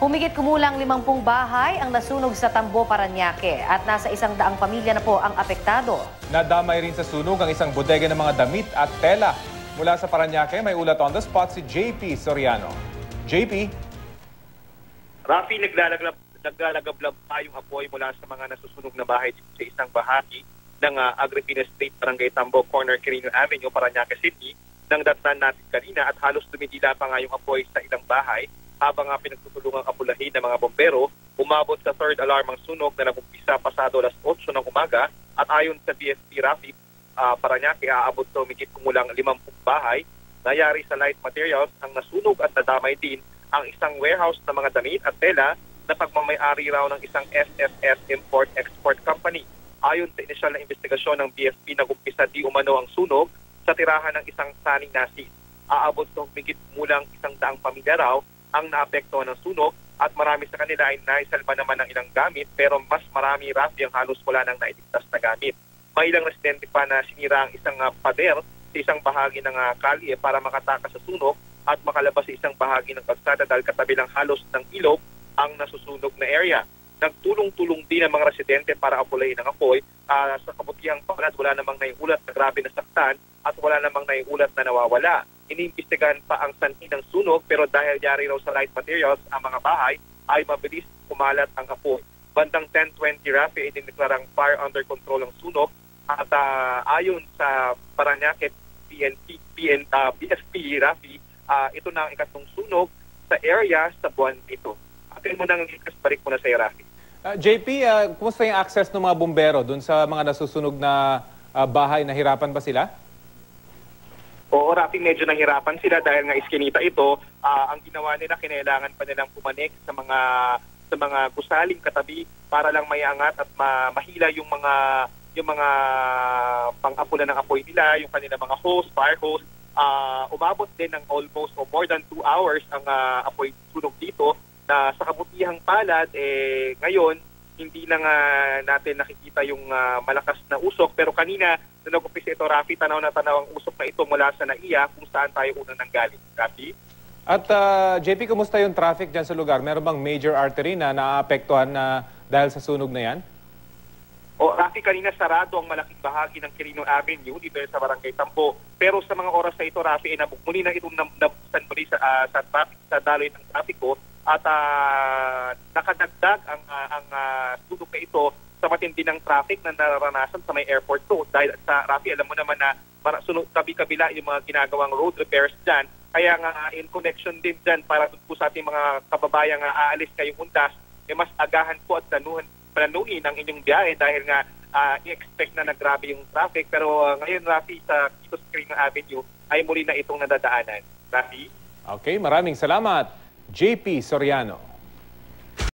Humigit kumulang 50 bahay ang nasunog sa Tambo, Parañaque at nasa 100 pamilya na po ang apektado. Nadamay rin sa sunog ang isang bodega ng mga damit at tela. Mula sa Parañaque, may ulat on the spot si JP Soriano. JP? Rafi, naglalagablab pa yung apoy mula sa mga nasusunog na bahay dito sa isang bahagi ng Agripina Street, Barangay Tambo, Corner Quirino Avenue, Parañaque City, nang datnan natin kanina at halos dumidila pa nga yung apoy sa ilang bahay habang pinagtutulungang apulahin ng mga bombero. Umabot sa third alarm ang sunog na nag-umpisa pasado alas 8 ng umaga at ayon sa BFP Rafi, Parañaque, aabot sa humigit kumulang 50 bahay. Nayari sa light materials ang nasunog at nadamay din ang isang warehouse ng mga damit at tela na pagmamayari raw ng isang SSS Import-Export Company. Ayon sa inisyal na investigasyon ng BFP, nag-umpisa di umano ang sunog sa tirahan ng isang saning nasi. Aabot sa humigit kumulang 100 pamilya raw ang naapektuhan ng sunog at marami sa kanila ay naisalba naman ng ilang gamit pero mas marami, Rafi, ang halos wala nang nailigtas na gamit. May ilang residente pa na sinira ang isang pader sa isang bahagi ng kalye para makatakas sa sunog at makalabas sa isang bahagi ng kalsada dahil katabi lang halos ng ilog ang nasusunog na area. Nagtulong-tulong din ang mga residente para apulahin ang apoy. Sa kabutihang palad, wala namang naiulat na grabe na saktan at wala namang naiulat na nawawala. Iniimbestigahan pa ang sanhi ng sunog pero dahil yari raw sa light materials ang mga bahay ay mabilis kumalat ang apoy. Bandang 10:20, Rafi, idineklarang fire under control ang sunog at ayon sa Parañaque BFP, Rafi, ito na ang ikatlong sunog sa area sa buwan ito. Atin mo nang likas, balik mo na sa iyo, Rafi. JP, kumusta yung access ng mga bumbero dun sa mga nasusunog na bahay? Nahirapan ba sila? Oo, Rafi, medyo nahirapan sila dahil nga iskinita ito. Ang ginawa nila, kinailangan pa nilang pumanik sa mga gusaling katabi para lang maiangat at mahila yung mga pang-apula ng apoy nila, yung kanila mga hose, fire hose. Umabot din ng almost or more than 2 hours ang apoy sunog dito na sa kabutihang palad ngayon hindi na nga natin nakikita yung malakas na usok pero kanina na nag-umpisa ito, Rafi, tanaw na tanaw ang usok na ito mula sa NAIA kung saan tayo unang nanggaling, Rafi. At JP, kumusta yung traffic dyan sa lugar? Meron bang major artery na naapektuhan na dahil sa sunog na yan? O Rafi, kanina sarado ang malaking bahagi ng Quirino Avenue dito sa Barangay Tambo. Pero sa mga oras na ito, Rafi, muli na itong nabuksan muli sa traffic, sa daloy ng trapiko at nakadagdag ang sunog na ito sa matindi ng traffic na nararanasan sa may airport to. Dahil sa Rafi, alam mo naman na sunog tabi-kabila yung mga ginagawang road repairs dyan. Kaya nga in connection din dyan para po sa ating mga kababayang aalis kayong undas, mas agahan po at planuhin ang inyong biyahe dahil nga i-expect na nagrabe yung traffic. Pero ngayon, Rafi, sa Quito Quirino Avenue ay muli na itong nadadaanan. Rafi? Okay, maraming salamat, JP Soriano.